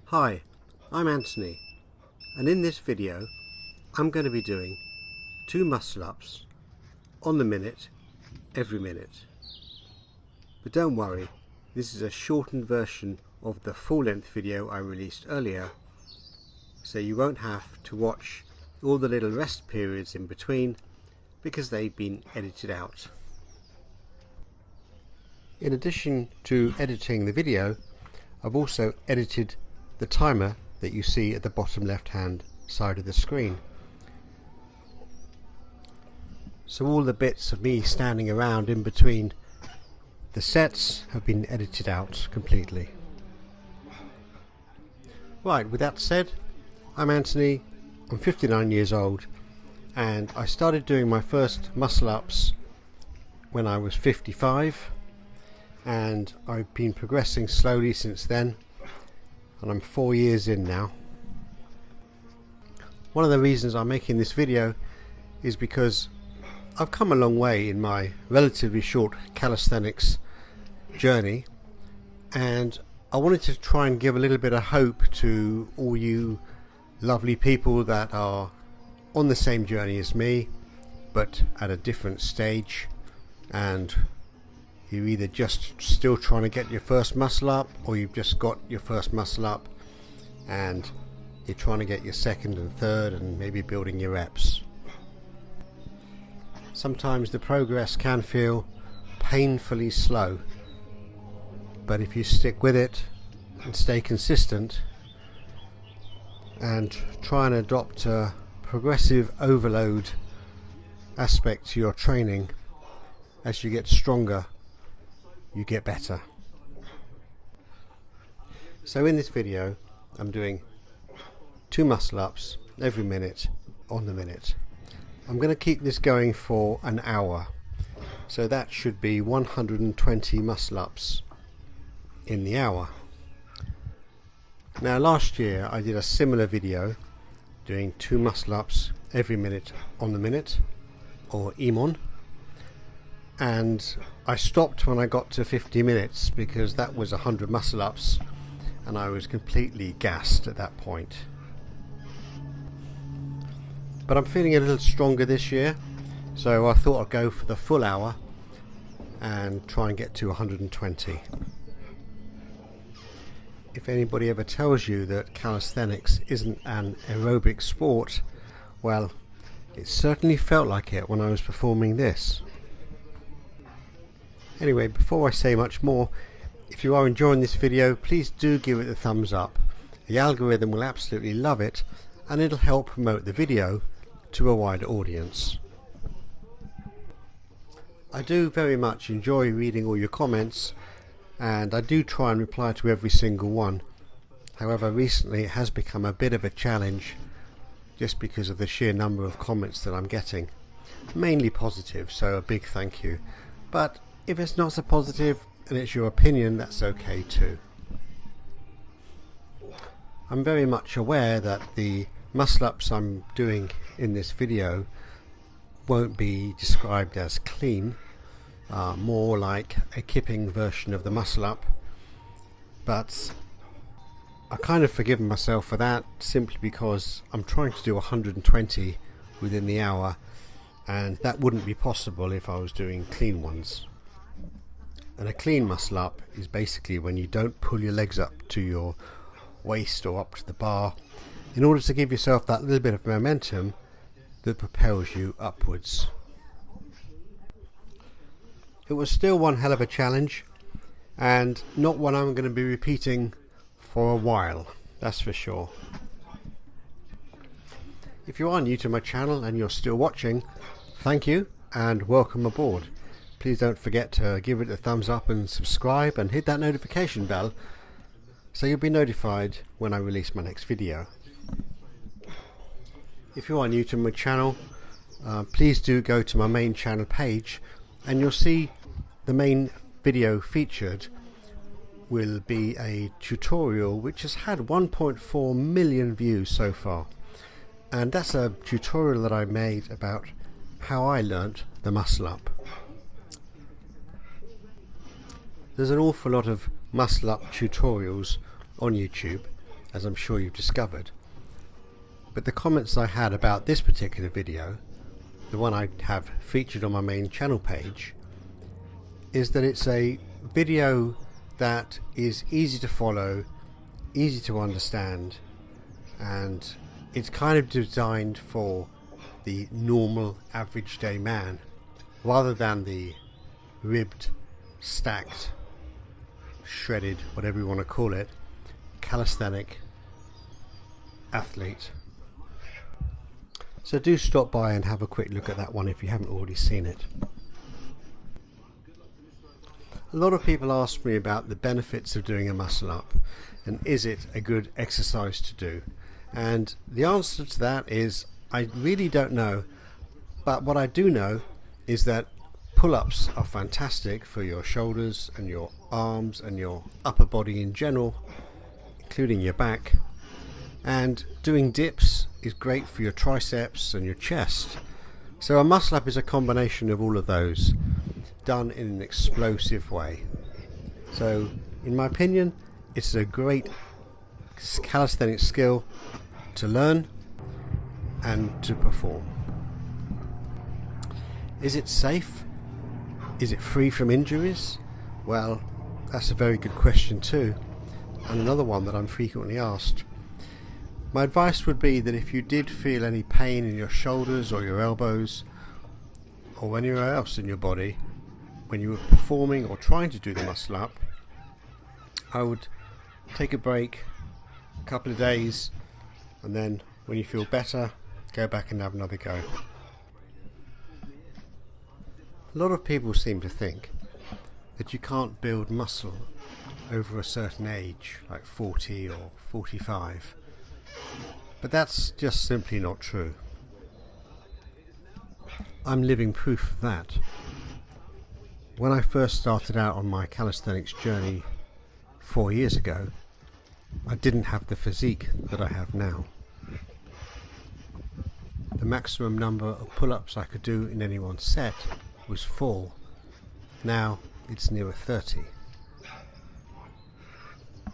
Hi, I'm Anthony, and in this video I'm going to be doing 2 muscle ups on the minute every minute. But don't worry, this is a shortened version of the full-length video I released earlier, so you won't have to watch all the little rest periods in between because they've been edited out. In addition to editing the video, I've also edited the timer that you see at the bottom left hand side of the screen. So all the bits of me standing around in between the sets have been edited out completely. Right, with that said, I'm Anthony, I'm 59 years old, and I started doing my first muscle ups when I was 55, and I've been progressing slowly since then, and I'm 4 years in now. One of the reasons I'm making this video is because I've come a long way in my relatively short calisthenics journey, and I wanted to try and give a little bit of hope to all you lovely people that are on the same journey as me but at a different stage, and you're either just still trying to get your first muscle up, or you've just got your first muscle up and you're trying to get your second and third and maybe building your reps. Sometimes the progress can feel painfully slow, but if you stick with it and stay consistent and try and adopt a progressive overload aspect to your training, as you get stronger you get better. So in this video I'm doing 2 muscle ups every minute on the minute. I'm going to keep this going for an hour, so that should be 120 muscle ups in the hour. Now last year I did a similar video doing 2 muscle ups every minute on the minute, or EMON, and I stopped when I got to 50 minutes because that was 100 muscle ups and I was completely gassed at that point. But I'm feeling a little stronger this year, so I thought I'd go for the full hour and try and get to 120. If anybody ever tells you that calisthenics isn't an aerobic sport, well, it certainly felt like it when I was performing this. Anyway, before I say much more, if you are enjoying this video, please do give it a thumbs up. The algorithm will absolutely love it, and it'll help promote the video to a wider audience. I do very much enjoy reading all your comments, and I do try and reply to every single one. However, recently it has become a bit of a challenge just because of the sheer number of comments that I'm getting. Mainly positive, so a big thank you. But if it's not so positive and it's your opinion, that's okay too. I'm very much aware that the muscle ups I'm doing in this video won't be described as clean, more like a kipping version of the muscle up, but I kind of forgiven myself for that simply because I'm trying to do 120 within the hour, and that wouldn't be possible if I was doing clean ones. And a clean muscle up is basically when you don't pull your legs up to your waist or up to the bar, in order to give yourself that little bit of momentum that propels you upwards. It was still one hell of a challenge, and not one I'm going to be repeating for a while, that's for sure. If you are new to my channel and you're still watching, thank you and welcome aboard. Please don't forget to give it a thumbs up and subscribe and hit that notification bell so you'll be notified when I release my next video. If you are new to my channel, please do go to my main channel page, and you'll see the main video featured will be a tutorial which has had 1.4 million views so far, and that's a tutorial that I made about how I learnt the muscle up. There's an awful lot of muscle up tutorials on YouTube, as I'm sure you've discovered. But the comments I had about this particular video, the one I have featured on my main channel page, is that it's a video that is easy to follow, easy to understand, and it's kind of designed for the normal average day man rather than the ribbed, stacked, shredded, whatever you want to call it, calisthenic athlete. So do stop by and have a quick look at that one if you haven't already seen it. A lot of people ask me about the benefits of doing a muscle up and is it a good exercise to do, and the answer to that is I really don't know, but what I do know is that pull-ups are fantastic for your shoulders and your arms and your upper body in general, including your back, and doing dips is great for your triceps and your chest. So a muscle up is a combination of all of those done in an explosive way. So in my opinion, it's a great calisthenic skill to learn and to perform. Is it safe? Is it free from injuries? Well, that's a very good question too, and another one that I'm frequently asked. My advice would be that if you did feel any pain in your shoulders or your elbows or anywhere else in your body when you were performing or trying to do the muscle up, I would take a break, a couple of days, and then when you feel better, go back and have another go. A lot of people seem to think that you can't build muscle over a certain age, like 40 or 45. But that's just simply not true. I'm living proof of that. When I first started out on my calisthenics journey 4 years ago, I didn't have the physique that I have now. The maximum number of pull-ups I could do in any one set was 4. Now it's nearer 30.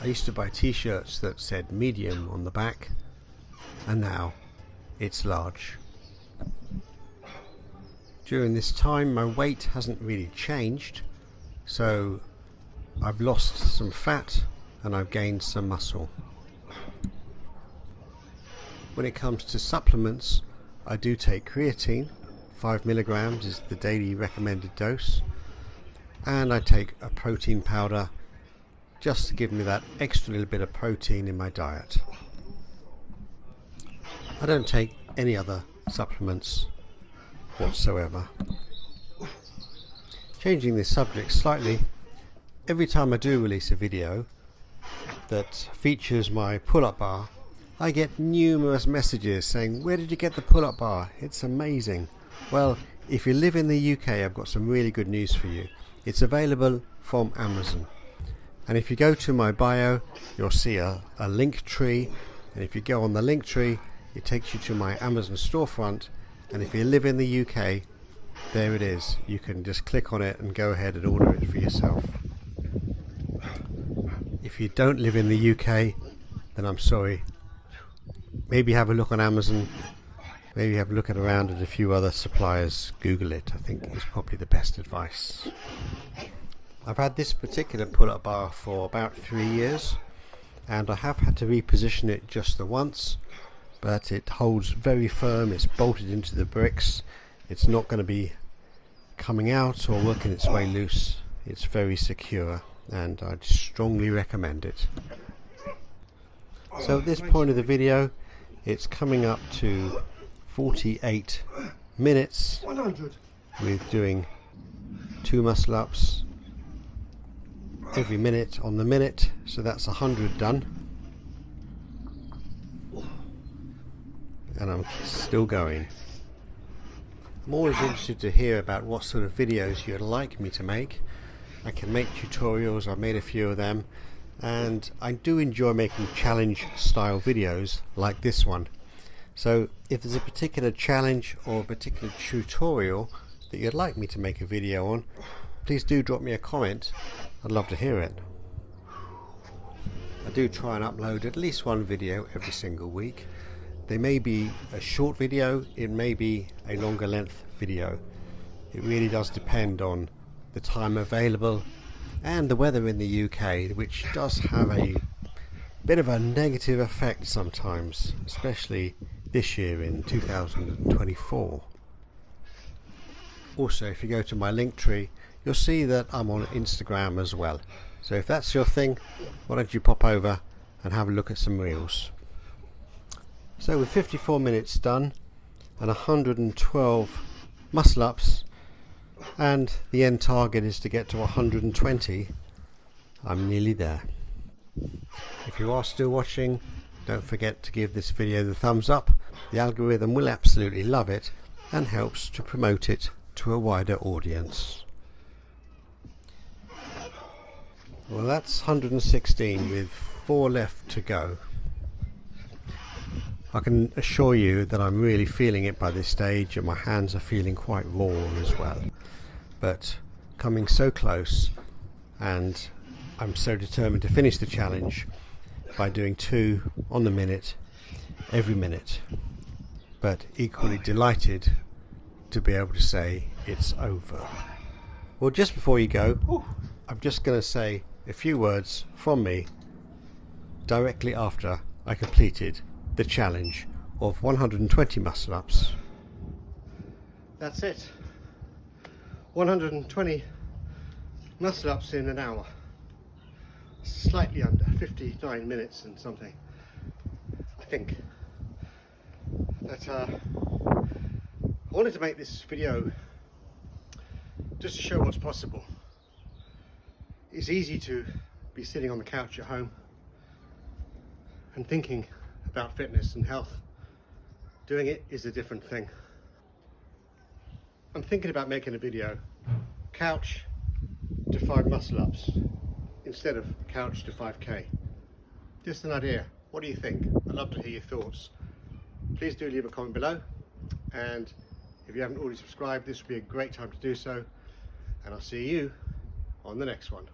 I used to buy t-shirts that said medium on the back, and now it's large. During this time my weight hasn't really changed, so I've lost some fat and I've gained some muscle. When it comes to supplements, I do take creatine. 5 milligrams is the daily recommended dose, and I take a protein powder just to give me that extra little bit of protein in my diet. I don't take any other supplements whatsoever. Changing this subject slightly, every time I do release a video that features my pull-up bar, I get numerous messages saying, "Where did you get the pull-up bar? It's amazing." Well, if you live in the UK, I've got some really good news for you. It's available from Amazon. And if you go to my bio, you'll see a link tree, and if you go on the link tree, it takes you to my Amazon storefront, and if you live in the UK, there it is. You can just click on it and go ahead and order it for yourself. If you don't live in the UK, then I'm sorry. Maybe have a look on Amazon, maybe have a look around at a few other suppliers. Google it, I think is probably the best advice. I've had this particular pull-up bar for about 3 years, and I have had to reposition it just the once, but it holds very firm. It's bolted into the bricks. It's not going to be coming out or working its way loose. It's very secure, and I'd strongly recommend it. So at this point of the video, it's coming up to 48 minutes with doing 2 muscle ups every minute on the minute, so that's 100 done, and I'm still going. I'm always interested to hear about what sort of videos you'd like me to make. I can make tutorials, I've made a few of them, and I do enjoy making challenge style videos like this one. So if there's a particular challenge or a particular tutorial that you'd like me to make a video on, please do drop me a comment. I'd love to hear it. I do try and upload at least one video every single week. They may be a short video, it may be a longer length video. It really does depend on the time available and the weather in the UK, which does have a bit of a negative effect sometimes, especially this year in 2024. Also, if you go to my link tree, you'll see that I'm on Instagram as well. So if that's your thing, why don't you pop over and have a look at some reels. So with 54 minutes done and 112 muscle ups, and the end target is to get to 120, I'm nearly there. If you are still watching, don't forget to give this video the thumbs up. The algorithm will absolutely love it and helps to promote it to a wider audience. Well, that's 116 with 4 left to go. I can assure you that I'm really feeling it by this stage, and my hands are feeling quite raw as well. But coming so close, and I'm so determined to finish the challenge by doing 2 on the minute every minute, but equally delighted to be able to say it's over. Well, just before you go, I'm just going to say a few words from me directly after I completed the challenge of 120 muscle ups. That's it. 120 muscle ups in an hour. Slightly under 59 minutes and something, I think. But I wanted to make this video just to show what's possible. It's easy to be sitting on the couch at home and thinking about fitness and health. Doing it is a different thing. I'm thinking about making a video, couch to 5 muscle ups instead of couch to 5k. Just an idea. What do you think? I'd love to hear your thoughts. Please do leave a comment below, and if you haven't already subscribed, this would be a great time to do so, and I'll see you on the next one.